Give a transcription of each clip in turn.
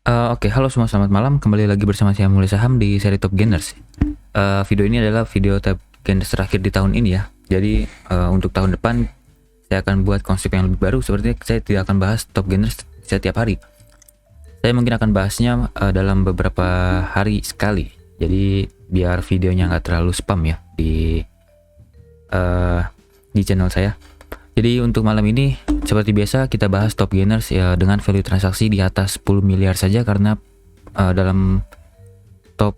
Oke, halo semua, selamat malam. Kembali lagi bersama saya Mulai Saham di seri Top Gainers. Video ini adalah video Top Gainers terakhir di tahun ini ya. Jadi untuk tahun depan saya akan buat konsep yang lebih baru. Sepertinya saya tidak akan bahas Top Gainers setiap hari. Saya mungkin akan bahasnya dalam beberapa hari sekali. Jadi biar videonya nggak terlalu spam ya di channel saya. Jadi untuk malam ini seperti biasa kita bahas top gainers ya dengan value transaksi di atas 10 miliar saja, karena dalam top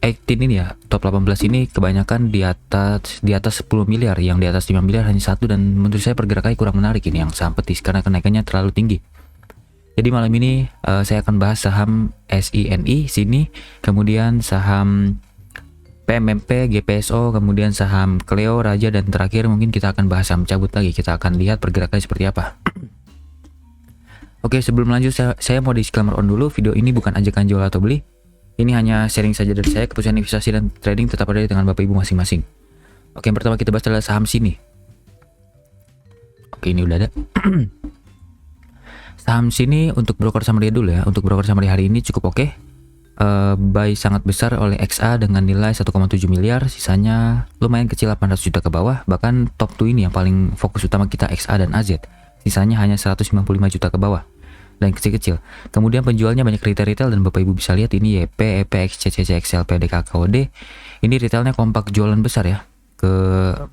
18 ini ya, top 18 ini kebanyakan di atas 10 miliar, yang di atas 5 miliar hanya satu, dan menurut saya pergerakannya kurang menarik ini, yang saham petis karena kenaikannya terlalu tinggi. Jadi malam ini saya akan bahas saham SINI sini, kemudian saham PMMP, GPSO, kemudian saham Cleo, Raja, dan terakhir mungkin kita akan bahas saham cabut lagi. Kita akan lihat pergerakannya seperti apa. Oke, sebelum lanjut saya mau disclaimer on dulu. Video ini bukan ajakan jual atau beli. Ini hanya sharing saja dari saya. Keputusan investasi dan trading tetap ada di tangan Bapak Ibu masing-masing. Oke, yang pertama kita bahas adalah saham sini. Oke, ini udah ada. Saham sini untuk broker summary dulu ya. Untuk broker summary hari ini cukup oke. Buy sangat besar oleh XA dengan nilai 1,7 miliar, sisanya lumayan kecil 800 juta ke bawah. Bahkan top 2 ini yang paling fokus utama kita, XA dan AZ, sisanya hanya 195 juta ke bawah dan kecil-kecil. Kemudian penjualnya banyak retail dan Bapak Ibu bisa lihat ini YP, EPX, CCC, XLP, DKKOD. Ini retailnya kompak jualan besar ya ke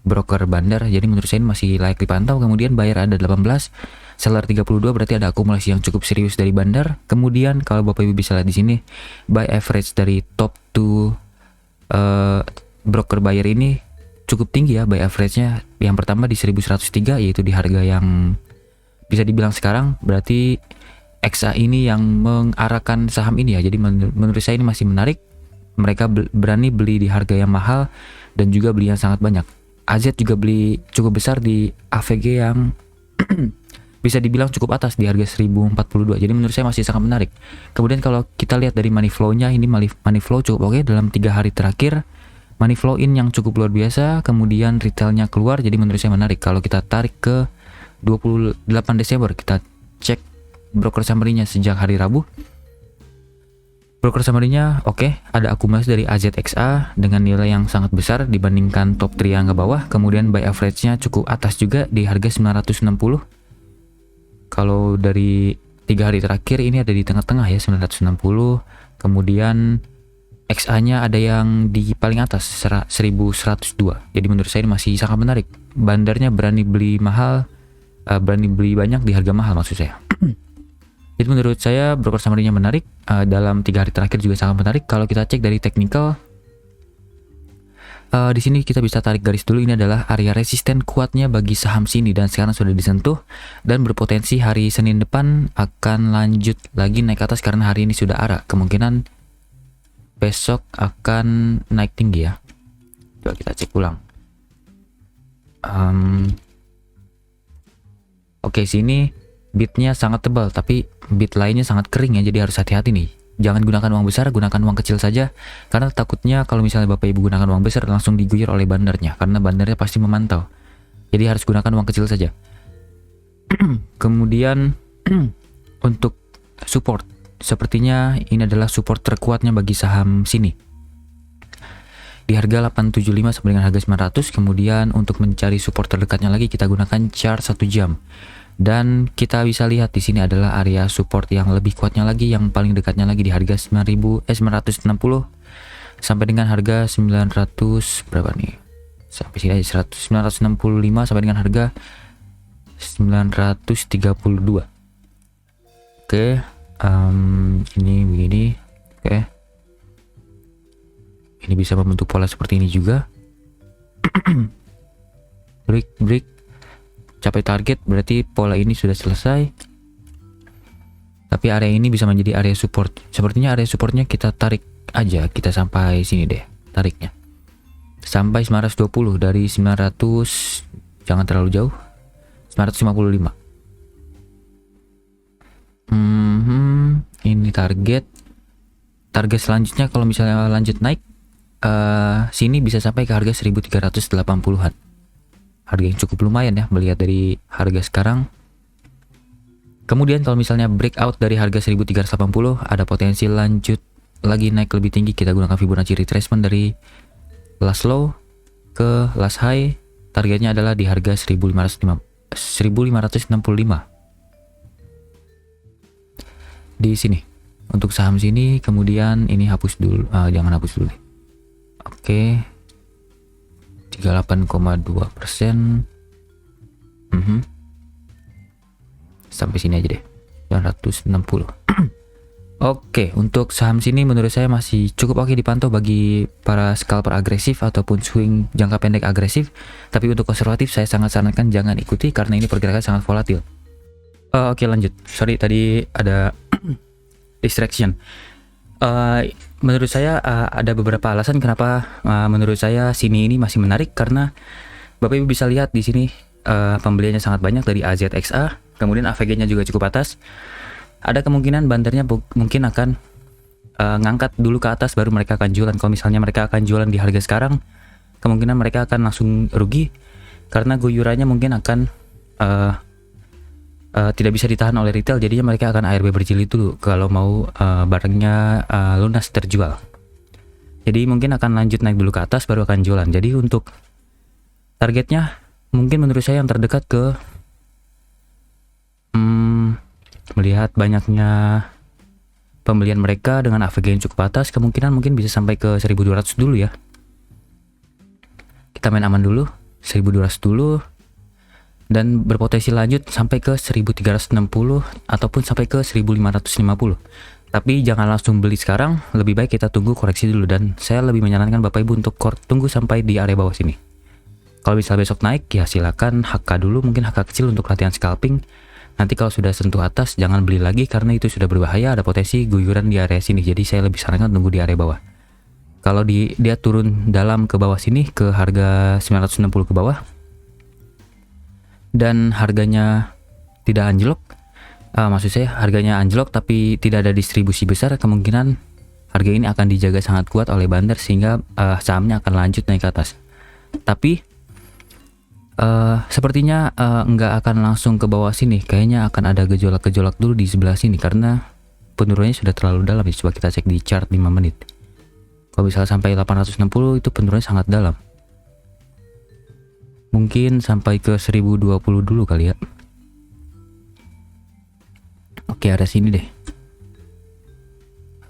broker bandar, jadi menurut saya ini masih layak dipantau. Kemudian buyer ada 18, seller 32, berarti ada akumulasi yang cukup serius dari bandar. Kemudian kalau Bapak Ibu bisa lihat di sini, buy average dari top 2 broker buyer ini cukup tinggi ya buy average-nya. Yang pertama di 1103, yaitu di harga yang bisa dibilang sekarang, berarti XA ini yang mengarahkan saham ini ya. Jadi menurut saya ini masih menarik. Mereka berani beli di harga yang mahal dan juga beli yang sangat banyak. AZ juga beli cukup besar di AVG yang bisa dibilang cukup atas di harga 1042. Jadi menurut saya masih sangat menarik. Kemudian kalau kita lihat dari money flow-nya, ini money flow cukup oke dalam 3 hari terakhir. Money flow in yang cukup luar biasa, kemudian retailnya keluar, jadi menurut saya menarik. Kalau kita tarik ke 28 Desember, kita cek broker summary-nya sejak hari Rabu. Broker summary-nya oke, ada akumulasi dari AZXA dengan nilai yang sangat besar dibandingkan top 3 yang ke bawah. Kemudian buy average-nya cukup atas juga di harga 960. Kalau dari 3 hari terakhir ini ada di tengah-tengah ya, 960. Kemudian XA-nya ada yang di paling atas 1102. Jadi menurut saya ini masih sangat menarik. Bandarnya berani beli mahal, berani beli banyak di harga mahal maksud saya. Jadi menurut saya broker summary-nya menarik. Dalam 3 hari terakhir juga sangat menarik. Kalau kita cek dari technical, di sini kita bisa tarik garis dulu. Ini adalah area resisten kuatnya bagi saham sini dan sekarang sudah disentuh dan berpotensi hari Senin depan akan lanjut lagi naik ke atas karena hari ini sudah arah. Kemungkinan besok akan naik tinggi ya. Coba kita cek ulang. Oke, sini bitnya sangat tebal, tapi bit lainnya sangat kering ya, jadi harus hati-hati nih. Jangan gunakan uang besar, gunakan uang kecil saja, karena takutnya kalau misalnya Bapak Ibu gunakan uang besar langsung diguyur oleh bandarnya, karena bandarnya pasti memantau. Jadi harus gunakan uang kecil saja. Kemudian untuk support, sepertinya ini adalah support terkuatnya bagi saham sini. Di harga 875 sampai dengan harga 900. Kemudian untuk mencari support terdekatnya lagi kita gunakan chart 1 jam. Dan kita bisa lihat di sini adalah area support yang lebih kuatnya lagi, yang paling dekatnya lagi di harga 960 sampai dengan harga 900 berapa nih? Sampai sini aja 965 sampai dengan harga 932. Oke, ini begini. Oke. Ini bisa membentuk pola seperti ini juga. break capai target, berarti pola ini sudah selesai. Tapi area ini bisa menjadi area support. Sepertinya area supportnya kita tarik aja, kita sampai sini deh tariknya, sampai 920. Dari 900 jangan terlalu jauh, 955. Ini target selanjutnya kalau misalnya lanjut naik, sini bisa sampai ke harga 1380-an. Harga yang cukup lumayan ya melihat dari harga sekarang. Kemudian kalau misalnya breakout dari harga 1380 ada potensi lanjut lagi naik lebih tinggi, kita gunakan Fibonacci retracement dari last low ke last high. Targetnya adalah di harga 1565 di sini untuk saham sini. Kemudian ini hapus dulu, jangan hapus dulu deh. Oke, 38,2%. Sampai sini aja deh, 960. Oke, untuk saham sini menurut saya masih cukup oke dipantau bagi para scalper agresif ataupun swing jangka pendek agresif. Tapi untuk konservatif saya sangat sarankan jangan ikuti karena ini pergerakan sangat volatil. Oke, lanjut. Sorry tadi ada distraction. Menurut saya ada beberapa alasan kenapa menurut saya sini ini masih menarik, karena Bapak Ibu bisa lihat di sini pembeliannya sangat banyak dari AZXA, kemudian AVG-nya juga cukup atas. Ada kemungkinan bandernya mungkin akan ngangkat dulu ke atas baru mereka akan jualan. Kalau misalnya mereka akan jualan di harga sekarang, kemungkinan mereka akan langsung rugi karena guyurannya mungkin akan tidak bisa ditahan oleh retail, jadinya mereka akan ARB berjilid dulu kalau mau barangnya lunas terjual. Jadi mungkin akan lanjut naik dulu ke atas baru akan jualan. Jadi untuk targetnya mungkin menurut saya yang terdekat ke melihat banyaknya pembelian mereka dengan AVG yang cukup atas, kemungkinan mungkin bisa sampai ke 1200 dulu ya. Kita main aman dulu 1200 dulu, dan berpotensi lanjut sampai ke 1360 ataupun sampai ke 1550. Tapi jangan langsung beli sekarang, lebih baik kita tunggu koreksi dulu, dan saya lebih menyarankan Bapak Ibu untuk tunggu sampai di area bawah sini. Kalau bisa besok naik ya silakan HK dulu, mungkin HK kecil untuk latihan scalping. Nanti kalau sudah sentuh atas jangan beli lagi karena itu sudah berbahaya, ada potensi guyuran di area sini. Jadi saya lebih sarankan tunggu di area bawah. Kalau dia turun dalam ke bawah sini ke harga 960 ke bawah dan harganya tidak anjlok, maksud saya harganya anjlok tapi tidak ada distribusi besar, kemungkinan harga ini akan dijaga sangat kuat oleh bander sehingga sahamnya akan lanjut naik ke atas. Tapi sepertinya nggak akan langsung ke bawah sini, kayaknya akan ada gejolak-gejolak dulu di sebelah sini karena penurunannya sudah terlalu dalam. Coba kita cek di chart 5 menit. Kalau misalnya sampai 860 itu penurunannya sangat dalam. Mungkin sampai ke 1020 dulu kali ya. Oke, ada sini deh.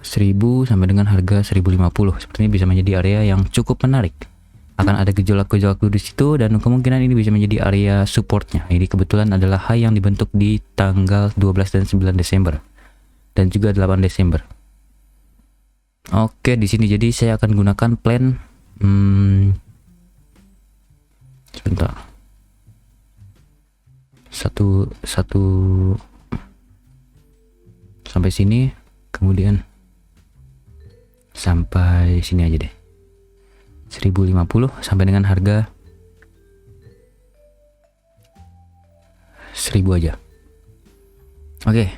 1000 sampai dengan harga 1050. Sepertinya bisa menjadi area yang cukup menarik. Akan ada gejolak-gejolak dulu di situ dan kemungkinan ini bisa menjadi area supportnya. Ini kebetulan adalah high yang dibentuk di tanggal 12 dan 9 Desember dan juga 8 Desember. Oke, di sini jadi saya akan gunakan plan sebentar. Satu sampai sini, kemudian sampai sini aja deh. 1050 sampai dengan harga 1000 aja. Oke,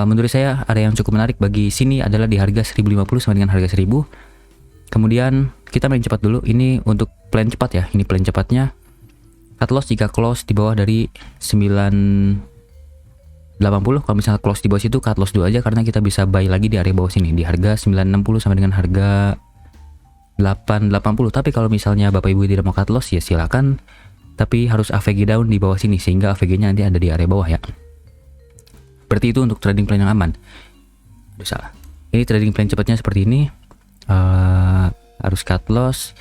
menurut saya ada yang cukup menarik bagi sini adalah di harga 1050 sampai dengan harga 1000. Kemudian kita main cepat dulu. Ini untuk plan cepat ya. Ini plan cepatnya. Cut loss jika close di bawah dari 980. Kalau misalnya close di bawah situ cut loss dulu aja karena kita bisa buy lagi di area bawah sini di harga 960 sampai dengan harga 880. Tapi kalau misalnya Bapak Ibu tidak mau cut loss ya silakan, tapi harus AVG down di bawah sini sehingga AVG-nya nanti ada di area bawah ya. Berarti itu untuk trading plan yang aman. Aduh, salah. Ini trading plan cepatnya seperti ini. Harus cut loss.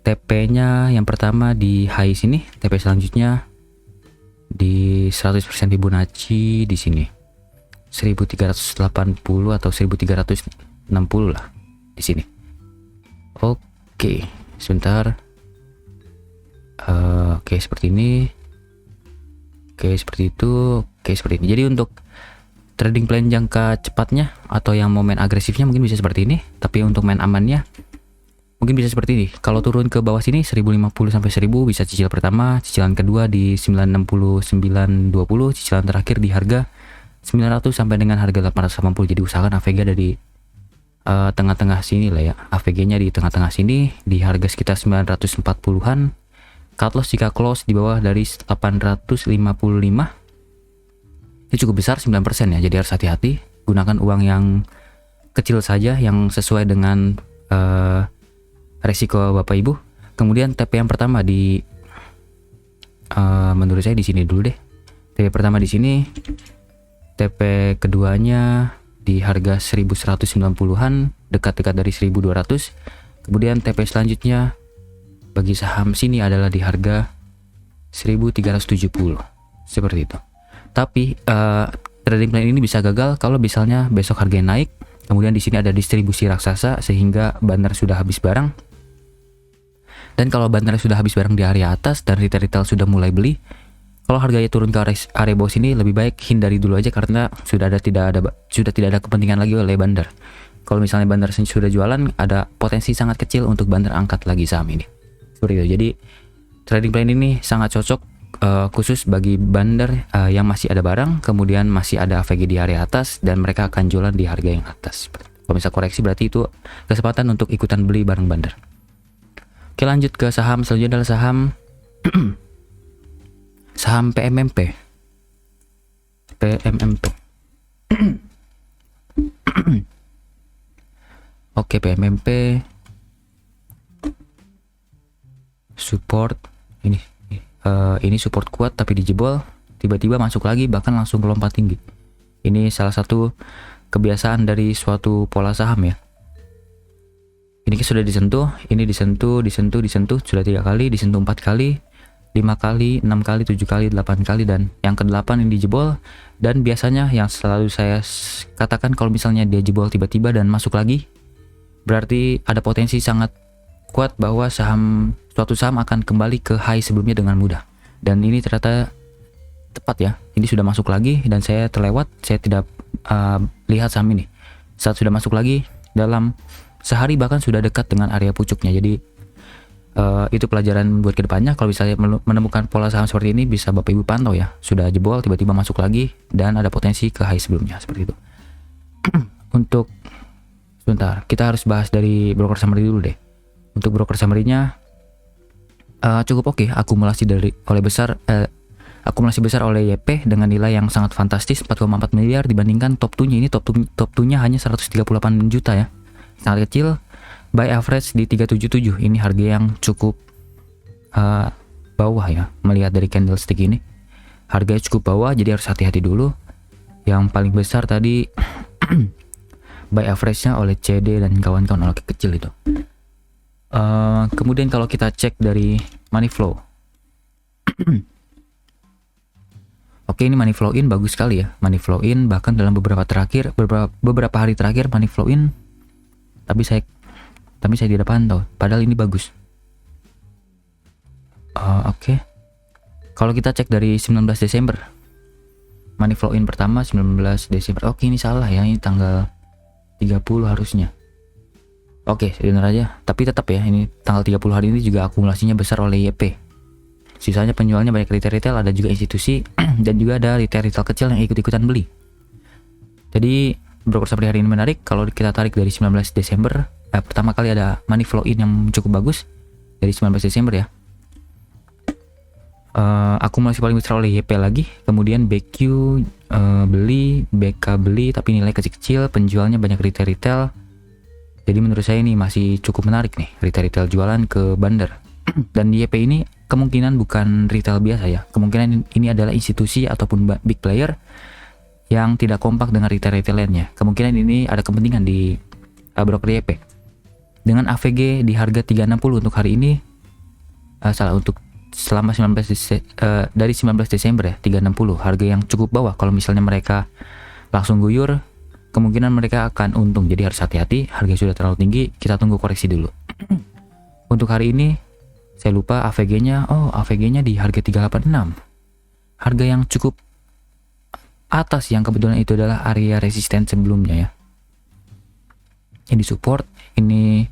TP-nya yang pertama di high sini, TP selanjutnya di 100% Fibonacci di sini. 1380 atau 1360 lah di sini. Oke, sebentar. Oke, seperti ini. Oke, seperti itu. Oke, seperti ini. Jadi untuk trading plan jangka cepatnya atau yang mau main agresifnya mungkin bisa seperti ini. Tapi untuk main amannya mungkin bisa seperti ini. Kalau turun ke bawah sini 1050 sampai 1000 bisa cicil pertama, cicilan kedua di 960 920, cicilan terakhir di harga 900 sampai dengan harga 880. Jadi usahakan AVG ada di tengah-tengah sini lah ya. AVG-nya di tengah-tengah sini di harga sekitar 940-an. Cut loss jika close di bawah dari 855. Ini cukup besar 9% ya, jadi harus hati-hati. Gunakan uang yang kecil saja yang sesuai dengan resiko Bapak Ibu. Kemudian TP yang pertama di menurut saya di sini dulu deh. TP pertama di sini. TP keduanya di harga 1190-an, dekat-dekat dari 1200. Kemudian TP selanjutnya bagi saham sini adalah di harga 1370. Seperti itu. Tapi trading plan ini bisa gagal kalau misalnya besok harganya naik, kemudian di sini ada distribusi raksasa sehingga bandar sudah habis barang. Dan kalau bandar sudah habis barang di area atas dan retail sudah mulai beli, kalau harganya turun ke area bawah sini lebih baik hindari dulu aja karena sudah tidak ada kepentingan lagi oleh bandar. Kalau misalnya bandar sudah jualan, ada potensi sangat kecil untuk bandar angkat lagi saham ini. Seperti itu. Jadi trading plan ini sangat cocok khusus bagi bandar yang masih ada barang, kemudian masih ada AVG di area atas dan mereka akan jualan di harga yang atas. Kalau misal koreksi berarti itu kesempatan untuk ikutan beli barang bandar. Oke, lanjut ke saham selanjutnya adalah saham saham PMMP. Oke, PMMP support ini support kuat tapi dijebol, tiba-tiba masuk lagi bahkan langsung melompat tinggi. Ini salah satu kebiasaan dari suatu pola saham ya. Ini sudah disentuh, ini disentuh, sudah 3 kali, disentuh 4 kali, 5 kali, 6 kali, 7 kali, 8 kali, dan yang ke-8 ini dijebol. Dan biasanya yang selalu saya katakan kalau misalnya dia jebol tiba-tiba dan masuk lagi, berarti ada potensi sangat kuat bahwa suatu saham akan kembali ke high sebelumnya dengan mudah. Dan ini ternyata tepat ya, ini sudah masuk lagi dan saya terlewat, saya tidak lihat saham ini. Saat sudah masuk lagi dalam sehari bahkan sudah dekat dengan area pucuknya. Jadi itu pelajaran buat kedepannya. Kalau misalnya menemukan pola saham seperti ini, bisa Bapak Ibu pantau ya, sudah jebol tiba-tiba masuk lagi dan ada potensi ke high sebelumnya seperti itu. Untuk sebentar, kita harus bahas dari broker summary dulu deh. Untuk broker summary-nya cukup oke, akumulasi besar oleh YP dengan nilai yang sangat fantastis 4,4 miliar dibandingkan top 2-nya. Ini top 2-nya hanya 138 juta ya. Sangat kecil. Buy average di 377. Ini harga yang cukup bawah ya, melihat dari candlestick ini. Harganya cukup bawah, jadi harus hati-hati dulu. Yang paling besar tadi buy average-nya oleh CD dan kawan-kawan oleh kecil itu. Kemudian kalau kita cek dari money flow. Oke, ini money flow in bagus sekali ya. Money flow in bahkan dalam beberapa hari terakhir money flow in, tapi saya tidak pantau, padahal ini bagus. Oke. Kalau kita cek dari 19 Desember money flow in pertama 19 Desember. Oke, ini salah ya, ini tanggal 30 harusnya. Oke, benar aja. Tapi tetap ya, ini tanggal 30 hari ini juga akumulasinya besar oleh YP. Sisanya penjualnya banyak retail, ada juga institusi, dan juga ada retail kecil yang ikut-ikutan beli. Jadi, broker summary hari ini menarik. Kalau kita tarik dari 19 Desember, pertama kali ada money flow in yang cukup bagus dari 19 Desember ya. Akumulasi paling besar oleh YP lagi. Kemudian BQ beli, BK beli, tapi nilai kecil-kecil, penjualnya banyak retail. Jadi menurut saya ini masih cukup menarik nih, retail jualan ke bandar. Dan YP ini kemungkinan bukan retail biasa ya, kemungkinan ini adalah institusi ataupun big player yang tidak kompak dengan retail lainnya. Kemungkinan ini ada kepentingan di broker YP. Dengan AVG di harga 360 untuk hari ini, untuk selama dari 19 Desember ya, 360, harga yang cukup bawah. Kalau misalnya mereka langsung guyur, kemungkinan mereka akan untung, jadi harus hati-hati. Harga sudah terlalu tinggi, kita tunggu koreksi dulu. Untuk hari ini saya lupa AVG-nya. AVG-nya di harga 386, harga yang cukup atas, yang kebetulan itu adalah area resisten sebelumnya ya. Ini support, ini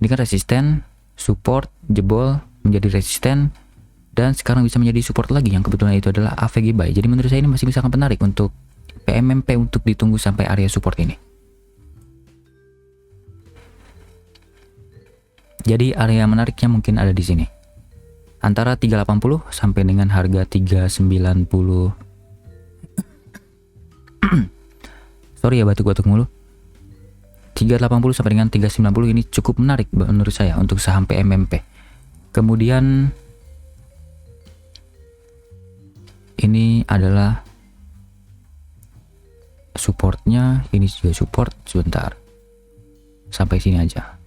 kan resisten, support, jebol menjadi resisten, dan sekarang bisa menjadi support lagi, yang kebetulan itu adalah AVG buy. Jadi menurut saya ini masih sangat menarik untuk PMMP untuk ditunggu sampai area support ini. Jadi area menariknya mungkin ada di sini. Antara 380 sampai dengan harga 390. Sorry ya batuk-batuk mulu. 380 sampai dengan 390 ini cukup menarik menurut saya untuk saham PMMP. Kemudian ini adalah supportnya, ini juga support. Sebentar, sampai sini aja.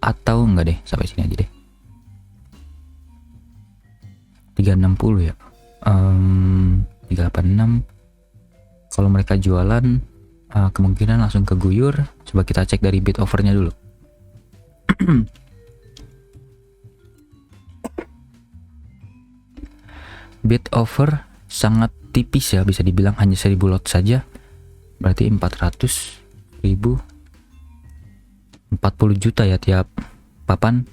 Atau enggak deh, sampai sini aja deh. 360 ya. 386. Kalau mereka jualan kemungkinan langsung keguyur. Coba kita cek dari bid overnya dulu. Bid over sangat tipis ya, bisa dibilang hanya 1000 lot saja. Berarti 400.000, 40 juta ya tiap papan.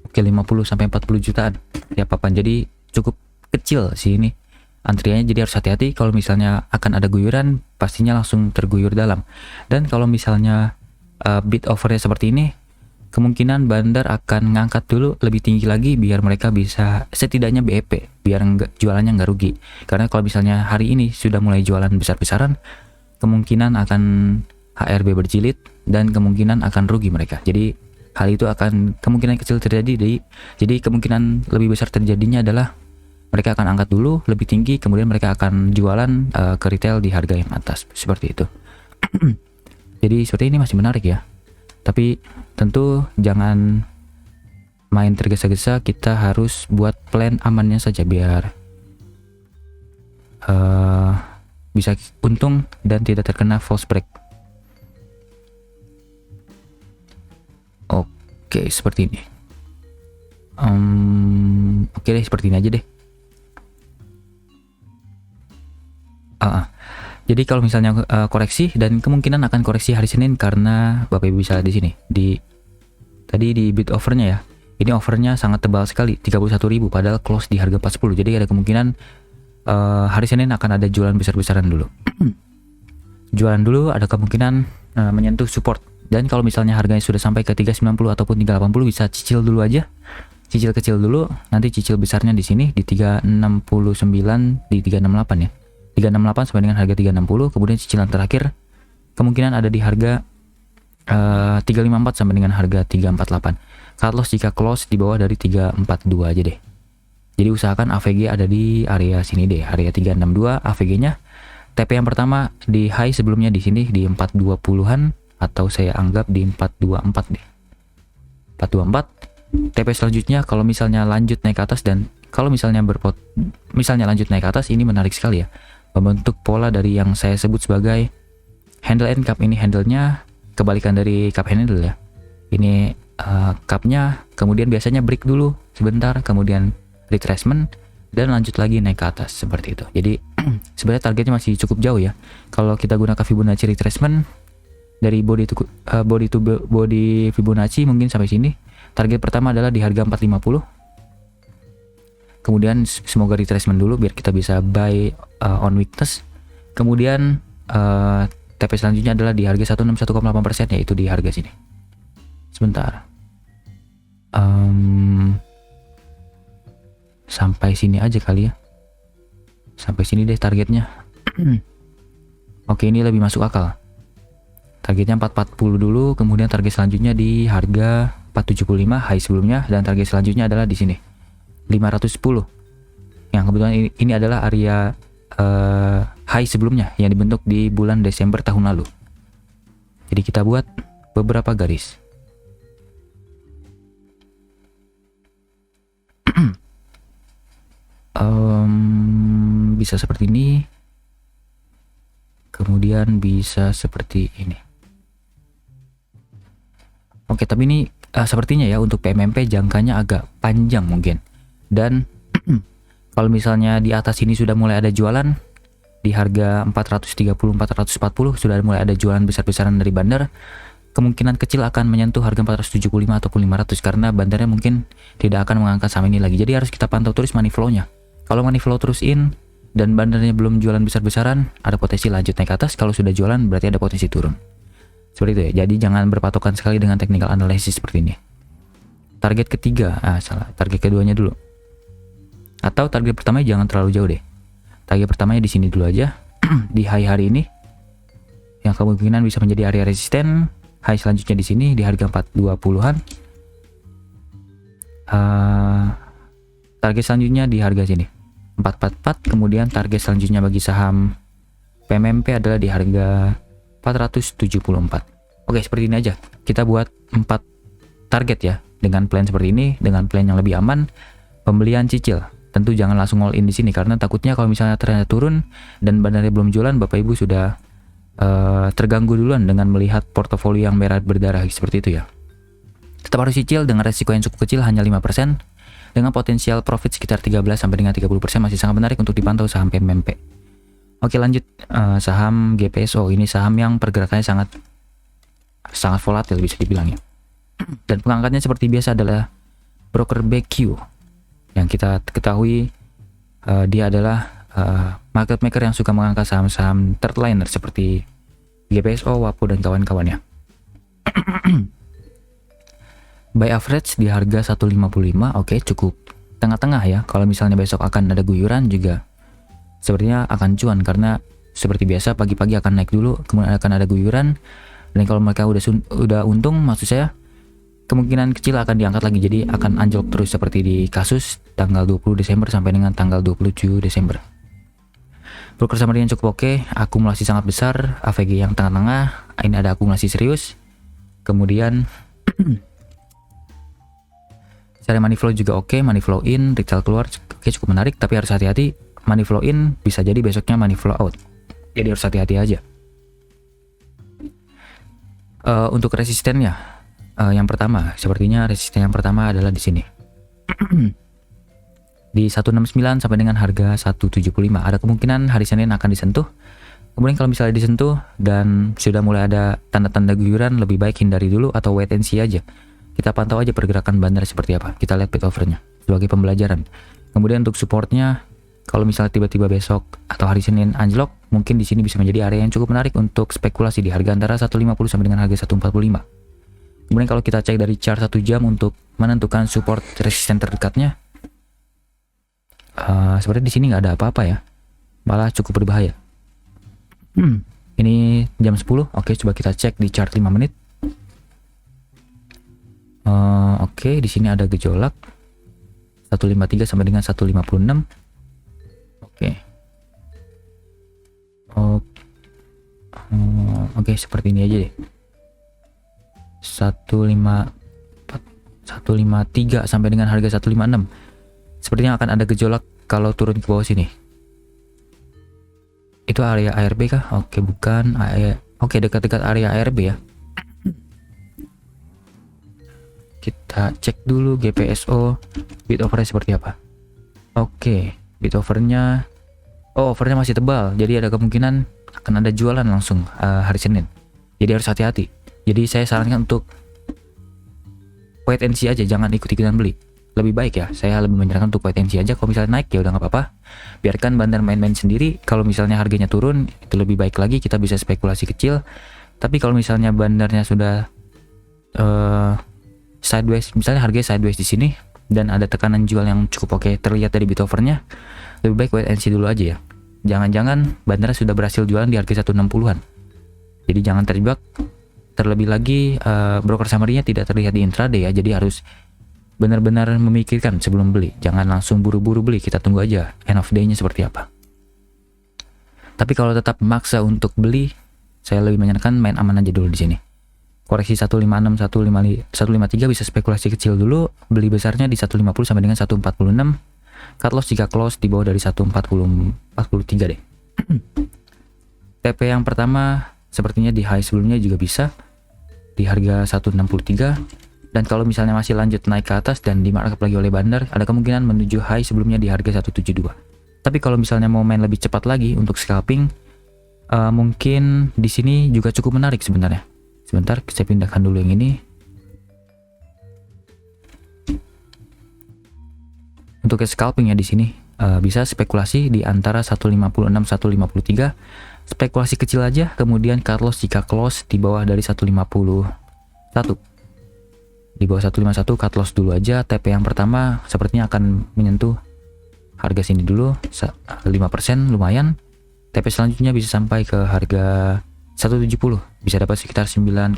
Oke, 50 sampai 40 jutaan tiap papan. Jadi cukup kecil sih ini antriannya, jadi harus hati-hati. Kalau misalnya akan ada guyuran, pastinya langsung terguyur dalam. Dan kalau misalnya bid overnya seperti ini, kemungkinan bandar akan ngangkat dulu lebih tinggi lagi biar mereka bisa setidaknya BEP, biar jualannya nggak rugi. Karena kalau misalnya hari ini sudah mulai jualan besar-besaran, kemungkinan akan HRB berjilid dan kemungkinan akan rugi mereka. Jadi hal itu akan kemungkinan kecil terjadi. Jadi kemungkinan lebih besar terjadinya adalah mereka akan angkat dulu lebih tinggi, kemudian mereka akan jualan ke retail di harga yang atas, seperti itu. Jadi seperti ini masih menarik ya. Tapi tentu jangan main tergesa-gesa, kita harus buat plan amannya saja biar bisa untung dan tidak terkena false break. Oke, seperti ini. Oke deh, seperti ini aja deh. Jadi kalau misalnya koreksi, dan kemungkinan akan koreksi hari Senin karena Bapak Ibu bisa lihat di sini tadi di bid overnya ya. Ini overnya sangat tebal sekali, 31.000 padahal close di harga 40. Jadi ada kemungkinan hari Senin akan ada jualan besar-besaran dulu. Jualan dulu ada kemungkinan menyentuh support. Dan kalau misalnya harganya sudah sampai ke 390 ataupun 380, bisa cicil dulu aja. Cicil kecil dulu, nanti cicil besarnya di sini di 369, di 368 ya. 368 sampai dengan harga 360, kemudian cicilan terakhir kemungkinan ada di harga 354 sampai dengan harga 348. Cut loss jika close di bawah dari 342 aja deh. Jadi usahakan AVG ada di area sini deh, area 362 AVG-nya. TP yang pertama di high sebelumnya di sini di 420-an, atau saya anggap di 424 deh. 424. TP selanjutnya kalau misalnya lanjut naik ke atas, dan kalau misalnya misalnya lanjut naik ke atas, ini menarik sekali ya. Membentuk pola dari yang saya sebut sebagai handle and cup. Ini handle-nya kebalikan dari cup handle ya. Ini cup-nya, kemudian biasanya break dulu sebentar, kemudian retracement, dan lanjut lagi naik ke atas seperti itu. Jadi sebenarnya targetnya masih cukup jauh ya. Kalau kita gunakan Fibonacci retracement dari body to body Fibonacci mungkin sampai sini. Target pertama adalah di harga 450. Kemudian semoga retracement dulu biar kita bisa buy on weakness. Kemudian TP selanjutnya adalah di harga 161,8%, yaitu di harga sini. Sebentar. Sampai sini aja kali ya. Sampai sini deh targetnya. Oke, ini lebih masuk akal. Targetnya 440 dulu, kemudian target selanjutnya di harga 475 high sebelumnya, dan target selanjutnya adalah di sini 510. Yang kebetulan ini adalah area high sebelumnya yang dibentuk di bulan Desember tahun lalu. Jadi kita buat beberapa garis. Bisa seperti ini, kemudian bisa seperti ini. Oke, tapi ini sepertinya ya untuk PMMP jangkanya agak panjang mungkin. Dan kalau misalnya di atas ini sudah mulai ada jualan di harga 430 440, sudah mulai ada jualan besar-besaran dari bandar, kemungkinan kecil akan menyentuh harga 475 ataupun 500 karena bandarnya mungkin tidak akan mengangkat saham ini lagi. Jadi harus kita pantau terus money flow-nya. Kalau money flow terus in dan bandarnya belum jualan besar-besaran, ada potensi lanjut naik ke atas. Kalau sudah jualan berarti ada potensi turun. Seperti itu ya. Jadi jangan berpatokan sekali dengan technical analysis seperti ini. target ketiga, target keduanya dulu. Atau target pertamanya jangan terlalu jauh deh. Target pertamanya di sini dulu aja. Di high hari ini yang kemungkinan bisa menjadi area resisten. High selanjutnya di sini di harga 420-an. Target selanjutnya di harga sini 444. Kemudian target selanjutnya bagi saham PMMP adalah di harga 474. Oke, seperti ini aja. Kita buat 4 target ya. Dengan plan seperti ini, dengan plan yang lebih aman, pembelian cicil. Tentu jangan langsung all in di sini karena takutnya kalau misalnya ternyata turun dan bandarnya belum jualan, Bapak Ibu sudah terganggu duluan dengan melihat portofolio yang merah berdarah seperti itu ya. Tetap harus cicil dengan resiko yang cukup kecil, hanya 5%, dengan potensial profit sekitar 13 sampai dengan 30%, masih sangat menarik untuk dipantau saham PMMP. Oke, lanjut saham GPSO. Ini saham yang pergerakannya sangat volatil bisa dibilang ya. Dan pengangkatnya seperti biasa adalah broker BQ. Yang kita ketahui dia adalah market maker yang suka mengangkat saham-saham third liner seperti GPSO, WAPO dan kawan-kawannya. Buy average di harga 155. Oke, cukup tengah-tengah ya. Kalau misalnya besok akan ada guyuran juga sepertinya akan cuan karena seperti biasa pagi-pagi akan naik dulu, kemudian akan ada guyuran. Dan kalau mereka udah untung, maksud saya kemungkinan kecil akan diangkat lagi, jadi akan anjlok terus seperti di kasus tanggal 20 Desember sampai dengan tanggal 27 Desember. Broker summary yang cukup oke, akumulasi sangat besar, AVG yang tengah-tengah, ini ada akumulasi serius. Kemudian cara money flow juga oke, money flow in, retail keluar oke, cukup menarik, tapi harus hati-hati, money flow in bisa jadi besoknya money flow out. Jadi harus hati-hati aja. Untuk resistennya, yang pertama, sepertinya resisten yang pertama adalah di sini. Di 169 sampai dengan harga 175. Ada kemungkinan hari Senin akan disentuh. Kemudian kalau misalnya disentuh dan sudah mulai ada tanda-tanda guyuran, lebih baik hindari dulu atau wait and see aja. Kita pantau aja pergerakan bandar seperti apa. Kita lihat bid offernya sebagai pembelajaran. Kemudian untuk supportnya, kalau misalnya tiba-tiba besok atau hari Senin anjlok, mungkin di sini bisa menjadi area yang cukup menarik untuk spekulasi di harga antara 150 sampai dengan harga 145. Kemudian kalau kita cek dari chart 1 jam untuk menentukan support resisten terdekatnya, seperti di sini nggak ada apa-apa ya, malah cukup berbahaya. Ini jam 10. Oke, coba kita cek di chart 5 menit. Oke, di sini ada gejolak 153 sampai dengan 156. Oke, seperti ini aja deh. 153 sampai dengan harga 156. Sepertinya akan ada gejolak kalau turun ke bawah sini. Itu area ARB kah? Oke, bukan. Oke, dekat-dekat area ARB ya. Kita cek dulu GPSO bid offernya seperti apa. Oke, bid offernya offernya masih tebal, jadi ada kemungkinan akan ada jualan langsung hari Senin. Jadi harus hati-hati. Jadi saya sarankan untuk wait and see aja, jangan ikut-ikutan beli. Lebih baik ya, saya lebih menyarankan untuk wait and see aja. Kalau misalnya naik ya udah nggak apa-apa, biarkan bandar main-main sendiri. Kalau misalnya harganya turun, itu lebih baik lagi, kita bisa spekulasi kecil. Tapi kalau misalnya bandarnya sudah sideways, misalnya harganya sideways di sini dan ada tekanan jual yang cukup oke terlihat dari bid offernya, lebih baik wait and see dulu aja ya. Jangan-jangan bandar sudah berhasil jualan di harga 160-an. Jadi jangan terjebak. Terlebih lagi broker summary-nya tidak terlihat di intraday ya, jadi harus benar-benar memikirkan sebelum beli. Jangan langsung buru-buru beli, kita tunggu aja end of day-nya seperti apa. Tapi kalau tetap memaksa untuk beli, saya lebih menyarankan main aman aja dulu di sini. Koreksi 156, 153 bisa spekulasi kecil dulu, beli besarnya di 150 sampai dengan 146. Cut loss jika close di bawah dari 143 deh. TP yang pertama sepertinya di high sebelumnya juga bisa di harga 163, dan kalau misalnya masih lanjut naik ke atas dan di markup lagi oleh bandar, ada kemungkinan menuju high sebelumnya di harga 172. Tapi kalau misalnya mau main lebih cepat lagi untuk scalping, mungkin di sini juga cukup menarik sebenarnya. Sebentar, saya pindahkan dulu yang ini. Untuk scalping ya di sini bisa spekulasi di antara 156 153. Spekulasi kecil aja, kemudian cut loss jika close di bawah dari 151. Di bawah 151 cut loss dulu aja. TP yang pertama sepertinya akan menyentuh harga sini dulu 5%, lumayan. TP selanjutnya bisa sampai ke harga 170, bisa dapat sekitar 9,7%.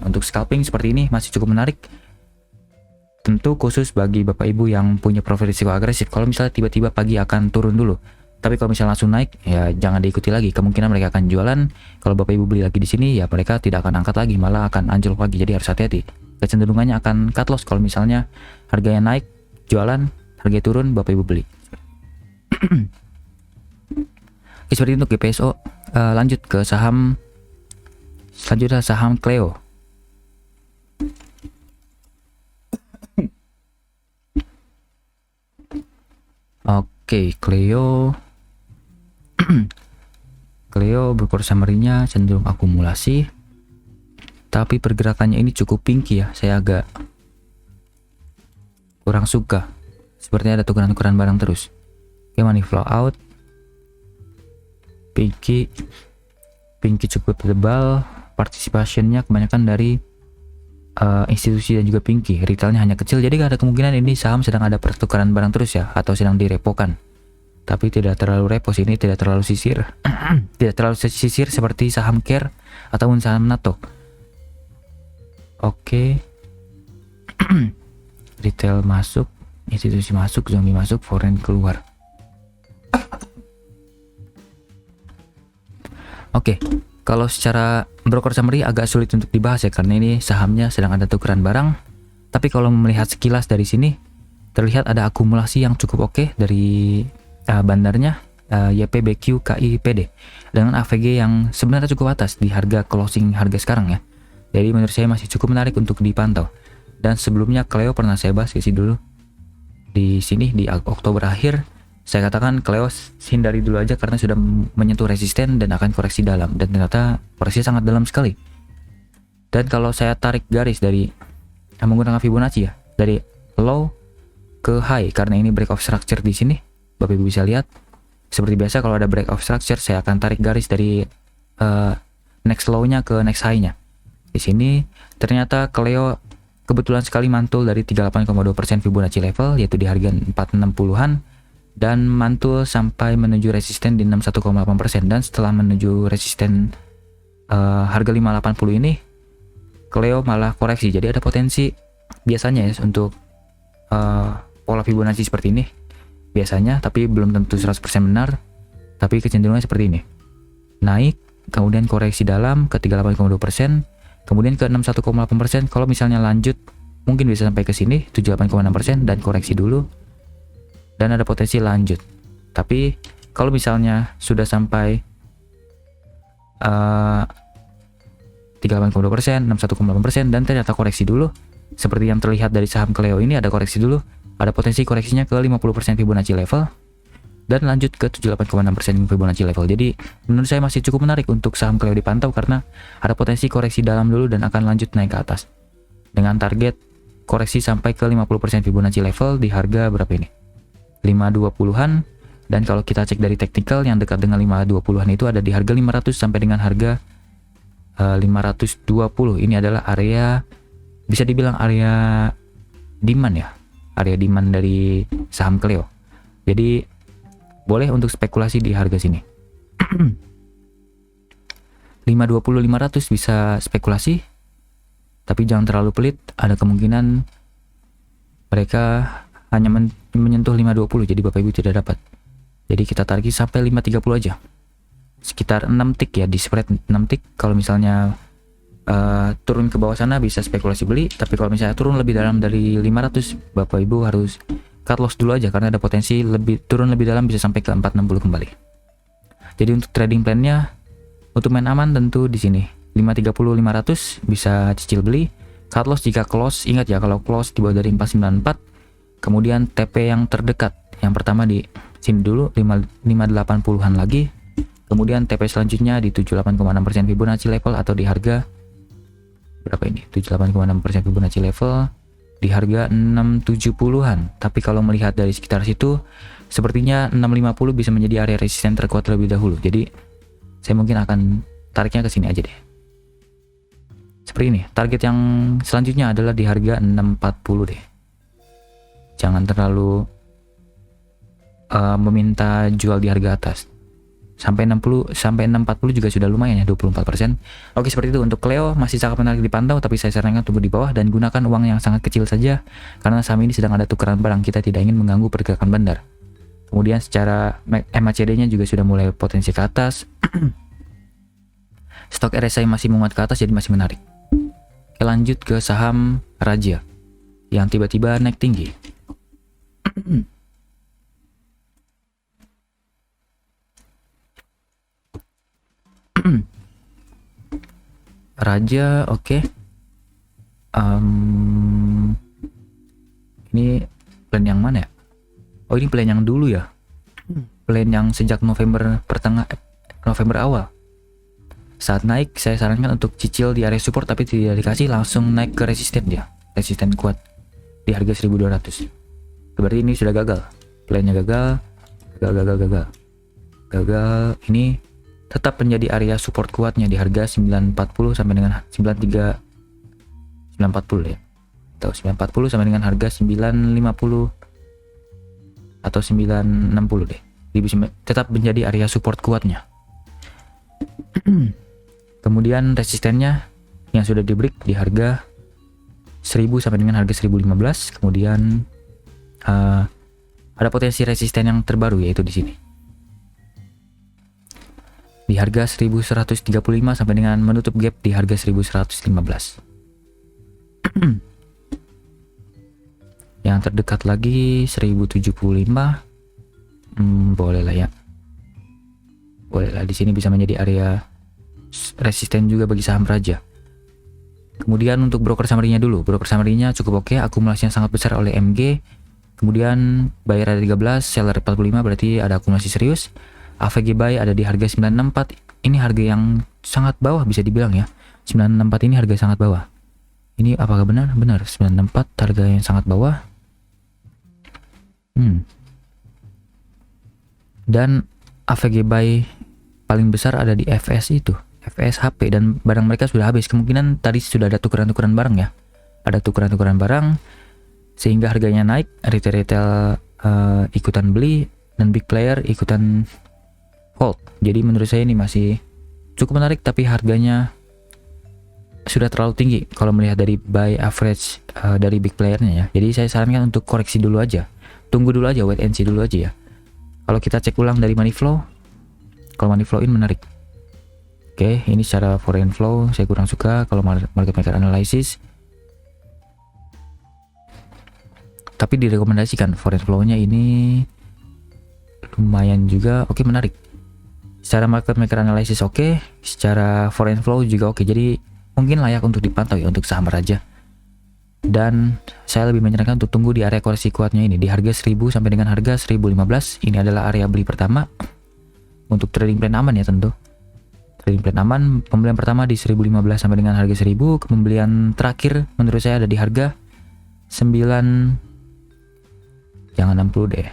Untuk scalping seperti ini masih cukup menarik. Tentu khusus bagi Bapak Ibu yang punya profil risiko agresif. Kalau misalnya tiba-tiba pagi akan turun dulu, tapi kalau misalnya langsung naik, ya jangan diikuti lagi. Kemungkinan mereka akan jualan. Kalau Bapak Ibu beli lagi di sini, ya mereka tidak akan angkat lagi, malah akan anjlok lagi. Jadi harus hati-hati. Kecenderungannya akan cut loss kalau misalnya harganya naik, jualan, harga turun, Bapak Ibu beli. Oke, seperti itu untuk GPSO. Lanjut ke saham selanjutnya, saham Cleo. Oke, Cleo. Cleo bercore summary-nya cenderung akumulasi, tapi pergerakannya ini cukup pinky ya. Saya agak kurang suka. Sepertinya ada tukeran-tukeran barang terus. Oke, money flow out. Pinky cukup tebal. Participationnya kebanyakan dari institusi dan juga pinky. Retailnya hanya kecil, jadi ada kemungkinan ini saham sedang ada pertukaran barang terus ya, atau sedang direpokan. Tapi tidak terlalu repo sini, tidak terlalu sisir. Tidak terlalu sisir seperti saham Care ataupun saham NATO. Oke. Retail masuk, institusi masuk, zombie masuk, foreign keluar. Oke, kalau secara broker summary agak sulit untuk dibahas ya, karena ini sahamnya sedang ada tukeran barang. Tapi kalau melihat sekilas dari sini, terlihat ada akumulasi yang cukup oke dari bandarnya YPBQ KIPD dengan AVG yang sebenarnya cukup atas di harga closing harga sekarang ya. Jadi menurut saya masih cukup menarik untuk dipantau. Dan sebelumnya Cleo pernah saya bahas sih dulu di sini di Oktober akhir. Saya katakan Cleo hindari dulu aja karena sudah menyentuh resisten dan akan koreksi dalam, dan ternyata koreksi sangat dalam sekali. Dan kalau saya tarik garis dari menggunakan Fibonacci ya, dari low ke high, karena ini break of structure di sini, Bapak Ibu bisa lihat. Seperti biasa kalau ada break of structure, saya akan tarik garis dari next low-nya ke next high-nya. Di sini ternyata Cleo kebetulan sekali mantul dari 38,2% Fibonacci level, yaitu di harga 460-an. Dan mantul sampai menuju resisten di 61,8%, dan setelah menuju resisten harga 580 ini Cleo malah koreksi. Jadi ada potensi biasanya ya untuk pola Fibonacci seperti ini biasanya, tapi belum tentu 100% benar, tapi kecenderungannya seperti ini. Naik, kemudian koreksi dalam ke 38,2%, kemudian ke 61,8%. Kalau misalnya lanjut mungkin bisa sampai ke sini 78,6% dan koreksi dulu. Dan ada potensi lanjut. Tapi kalau misalnya sudah sampai 38,2%, 61,8% dan ternyata koreksi dulu, seperti yang terlihat dari saham Cleo ini ada koreksi dulu, ada potensi koreksinya ke 50% Fibonacci level dan lanjut ke 78,6% Fibonacci level. Jadi menurut saya masih cukup menarik untuk saham Cleo dipantau karena ada potensi koreksi dalam dulu dan akan lanjut naik ke atas dengan target koreksi sampai ke 50% Fibonacci level di harga berapa ini? 520-an. Dan kalau kita cek dari technical, yang dekat dengan 520-an itu ada di harga 500 sampai dengan harga 520. Ini adalah area, bisa dibilang area demand ya, area demand dari saham Cleo. Jadi boleh untuk spekulasi di harga sini. 520 500 bisa spekulasi, tapi jangan terlalu pelit. Ada kemungkinan mereka hanya menyentuh 520, jadi Bapak Ibu tidak dapat. Jadi kita tarik sampai 530 aja. Sekitar 6 tick ya, di spread 6 tick. Kalau misalnya turun ke bawah sana bisa spekulasi beli, tapi kalau misalnya turun lebih dalam dari 500, Bapak Ibu harus cut loss dulu aja karena ada potensi turun lebih dalam bisa sampai ke 460 kembali. Jadi untuk trading plan-nya, untuk main aman tentu di sini 530 500 bisa cicil beli. Cut loss jika close, ingat ya kalau close di bawah dari 494. Kemudian TP yang terdekat, yang pertama di sini dulu 580-an lagi. Kemudian TP selanjutnya di 78,6% Fibonacci level atau di harga berapa ini? 78,6% Fibonacci level di harga 670-an. Tapi kalau melihat dari sekitar situ, sepertinya 650 bisa menjadi area resisten terkuat terlebih dahulu. Jadi saya mungkin akan tariknya ke sini aja deh. Seperti ini. Target yang selanjutnya adalah di harga 640 deh. Jangan terlalu meminta jual di harga atas. Sampai 640 juga sudah lumayan ya, 24%. Oke, seperti itu untuk Cleo, masih sangat menarik dipantau, tapi saya sarankan tunggu di bawah dan gunakan uang yang sangat kecil saja karena saham ini sedang ada tukaran barang, kita tidak ingin mengganggu pergerakan bandar. Kemudian secara MACD-nya juga sudah mulai potensi ke atas. Stok RSI masih menguat ke atas, jadi masih menarik. Oke, lanjut ke saham Raja yang tiba-tiba naik tinggi. Raja, oke. Ini plan yang mana ya? Oh, ini plan yang dulu ya. Plan yang sejak November November awal. Saat naik, saya sarankan untuk cicil di area support, tapi tidak dikasih, langsung naik ke resisten dia. Resisten kuat di harga 1200. Berarti ini sudah gagal. Plannya gagal. Gagal. Ini tetap menjadi area support kuatnya di harga 940 sampai dengan 940 ya. Atau 940 sampai dengan harga 950 atau 960 deh. Tetap menjadi area support kuatnya. Kemudian resistennya yang sudah di break di harga 1000 sampai dengan harga 1015. Kemudian ada potensi resisten yang terbaru yaitu di sini. Di harga 1135 sampai dengan menutup gap di harga 1115. Yang terdekat lagi 1075. Boleh lah ya. Boleh lah, di sini bisa menjadi area resisten juga bagi saham Raja. Kemudian untuk broker summary-nya dulu. Broker summary-nya cukup oke, akumulasinya sangat besar oleh MG. Kemudian buyer ada 13, seller 45, berarti ada akumulasi serius. AVG buy ada di harga 964. Ini harga yang sangat bawah bisa dibilang ya. 964 ini harga sangat bawah. Ini apakah benar? Benar, 964 harga yang sangat bawah. Dan AVG buy paling besar ada di FS itu. FS HP, dan barang mereka sudah habis. Kemungkinan tadi sudah ada tukeran-tukeran barang ya. Ada tukeran-tukeran barang sehingga harganya naik, retail ikutan beli dan big player ikutan hold. Jadi menurut saya ini masih cukup menarik, tapi harganya sudah terlalu tinggi kalau melihat dari buy average dari big playernya ya. Jadi saya sarankan untuk koreksi dulu aja. Tunggu dulu aja, wait and see dulu aja ya. Kalau kita cek ulang dari money flow, kalau money flow in menarik. Oke, ini secara foreign flow saya kurang suka kalau market maker analysis. Tapi direkomendasikan foreign flow-nya ini lumayan juga, oke, menarik. Secara market maker analysis oke, secara foreign flow juga oke. Jadi mungkin layak untuk dipantau ya untuk saham Raja. Dan saya lebih menyarankan untuk tunggu di area koreksi kuatnya ini di harga 1000 sampai dengan harga 1015. Ini adalah area beli pertama. Untuk trading plan aman ya tentu. Trading plan aman, pembelian pertama di 1015 sampai dengan harga 1000, pembelian terakhir menurut saya ada di harga 9 jangan 60 deh.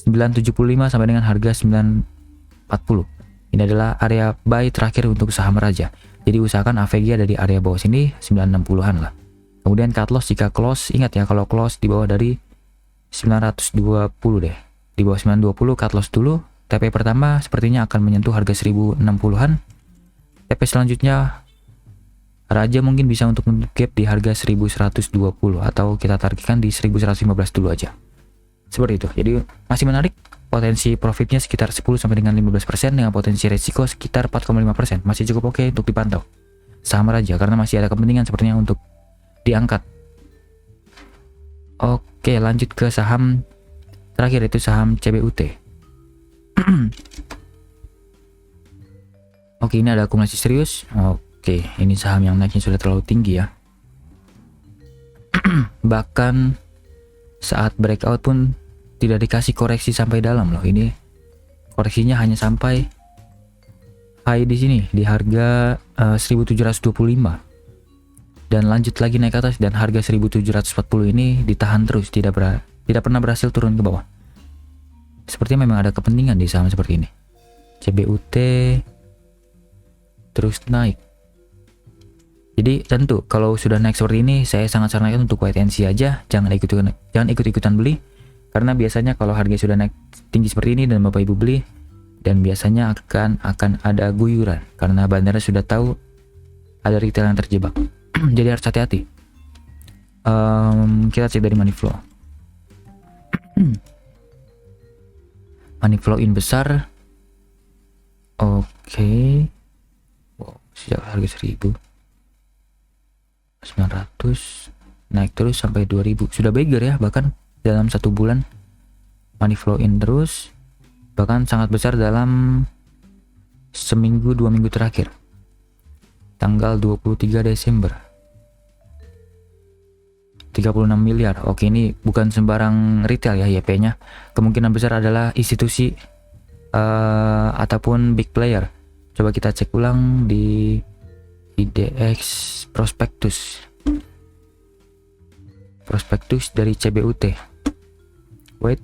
975 sampai dengan harga 940. Ini adalah area buy terakhir untuk saham Raja. Jadi usahakan AVG ada di area bawah sini 960-an lah. Kemudian cut loss jika close, ingat ya kalau close di bawah dari 920 deh. Di bawah 920 cut loss dulu. TP pertama sepertinya akan menyentuh harga 1060-an. TP selanjutnya Raja mungkin bisa untuk gap di harga 1120 atau kita targetkan di 1115 dulu aja. Seperti itu. Jadi masih menarik. Potensi profitnya sekitar 10 sampai dengan 15% dengan potensi resiko sekitar 4,5%. Masih cukup oke untuk dipantau saham Raja karena masih ada kepentingan sepertinya untuk diangkat. Oke, lanjut ke saham terakhir, itu saham CBUT. Oke, ini ada akumulasi serius. Oke, ini saham yang naiknya sudah terlalu tinggi ya. Bahkan saat breakout pun tidak dikasih koreksi sampai dalam loh. Ini koreksinya hanya sampai high di sini di harga 1725 dan lanjut lagi naik ke atas, dan harga 1740 ini ditahan terus, tidak pernah berhasil turun ke bawah. Sepertinya memang ada kepentingan di saham seperti ini. CBUT terus naik. Jadi tentu kalau sudah naik seperti ini, saya sangat sarankan untuk wait and see aja, jangan ikut-ikutan beli, karena biasanya kalau harga sudah naik tinggi seperti ini dan Bapak Ibu beli, dan biasanya akan ada guyuran karena bandara sudah tahu ada retail yang terjebak. Jadi harus hati-hati. Kita cek dari money flow. Money flow in besar. Oke. Wow, sejak harga 1.900 naik terus sampai 2.000, sudah beggar ya, bahkan dalam 1 bulan money flow in terus, bahkan sangat besar dalam seminggu 2 minggu terakhir. Tanggal 23 Desember 36 miliar. Oke, ini bukan sembarang retail ya YP nya, kemungkinan besar adalah institusi ataupun big player. Coba kita cek ulang di IDX prospektus dari CBUT. Wait,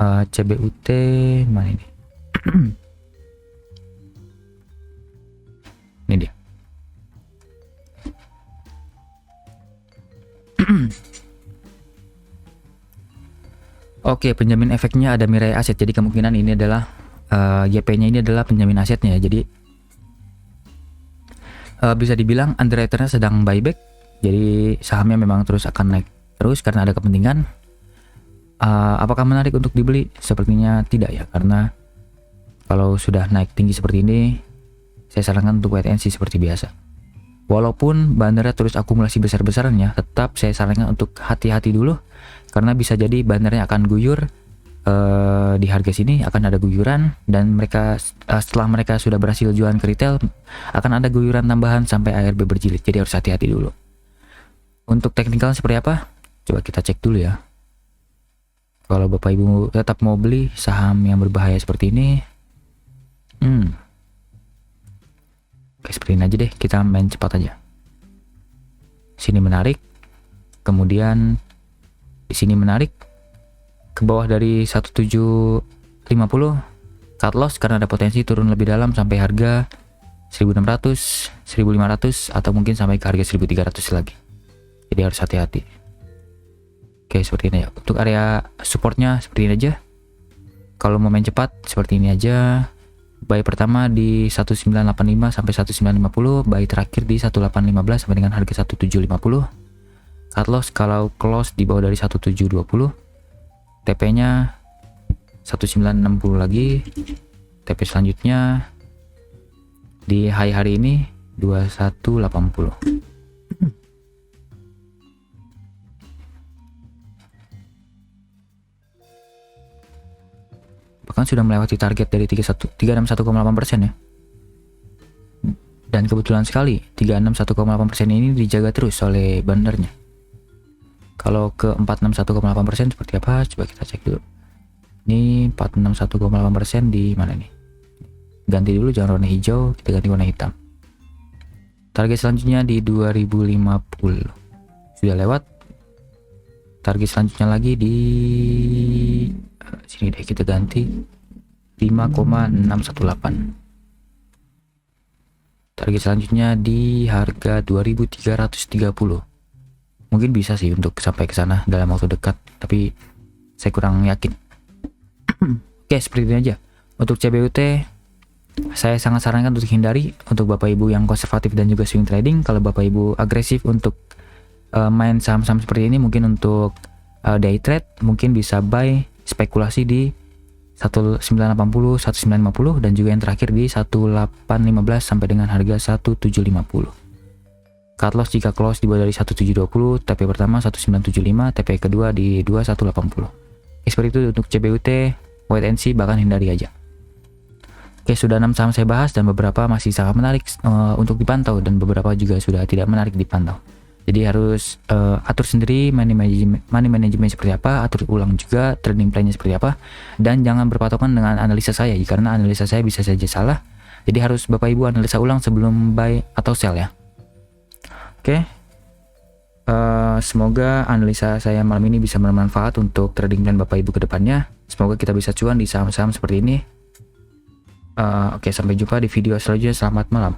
CBUT mana ini? Ini dia. Oke, penjamin efeknya ada Mirai Aset. Jadi kemungkinan ini adalah YP-nya ini adalah penjamin asetnya ya. Jadi bisa dibilang underwriter-nya sedang buyback. Jadi sahamnya memang terus akan naik terus karena ada kepentingan. Apakah menarik untuk dibeli? Sepertinya tidak ya, karena kalau sudah naik tinggi seperti ini, saya sarankan untuk wait and see seperti biasa. Walaupun bandara terus akumulasi besar-besaran ya, tetap saya sarankan untuk hati-hati dulu, karena bisa jadi bandaranya akan guyur. Di harga sini akan ada guyuran, dan mereka setelah mereka sudah berhasil jualan ke retail akan ada guyuran tambahan sampai ARB berjilid. Jadi harus hati-hati dulu. Untuk teknikal seperti apa? Coba kita cek dulu ya. Kalau Bapak Ibu tetap mau beli saham yang berbahaya seperti ini, oke, seperti ini aja deh, kita main cepat aja. Sini menarik, kemudian di sini menarik, ke bawah dari 1750 cut loss karena ada potensi turun lebih dalam sampai harga 1600, 1500 atau mungkin sampai ke harga 1300 lagi. Jadi harus hati-hati. Oke, seperti ini ya. Untuk area supportnya seperti ini aja. Kalau mau main cepat seperti ini aja. Buy pertama di 1985 sampai 1950, buy terakhir di 1815 sampai dengan harga 1750. Cut loss kalau close di bawah dari 1720. TP-nya 1960 lagi. TP selanjutnya di high hari ini 2180. Bahkan sudah melewati target dari 361,8% ya. Dan kebetulan sekali 361,8% ini dijaga terus oleh bandarnya. Kalau ke 461,8% seperti apa? Coba kita cek dulu. Ini 461,8% di mana nih? Ganti dulu, jangan warna hijau, kita ganti warna hitam. Target selanjutnya di 2050. Sudah lewat. Target selanjutnya lagi di sini deh, kita ganti 5,618. Target selanjutnya di harga 2330. Mungkin bisa sih untuk sampai ke sana dalam waktu dekat, tapi saya kurang yakin. Oke, seperti ini aja. Untuk CBUT, saya sangat sarankan untuk hindari. Untuk Bapak Ibu yang konservatif dan juga swing trading, kalau Bapak Ibu agresif untuk main saham-saham seperti ini, mungkin untuk day trade, mungkin bisa buy spekulasi di 1980, 1950, dan juga yang terakhir di 1815 sampai dengan harga 1750. Cut loss jika close di bawah dari 1720, TP pertama 1975, TP kedua di 2180. Seperti itu untuk CBUT, wait and see, bahkan hindari aja. Oke, sudah 6 saham saya bahas dan beberapa masih sangat menarik untuk dipantau dan beberapa juga sudah tidak menarik dipantau. Jadi harus atur sendiri money management seperti apa, atur ulang juga trading plan-nya seperti apa, dan jangan berpatokan dengan analisa saya karena analisa saya bisa saja salah. Jadi harus Bapak Ibu analisa ulang sebelum buy atau sell ya. Oke, semoga analisa saya malam ini bisa bermanfaat untuk trading plan Bapak Ibu ke depannya. Semoga kita bisa cuan di saham-saham seperti ini. Oke, sampai jumpa di video selanjutnya. Selamat malam.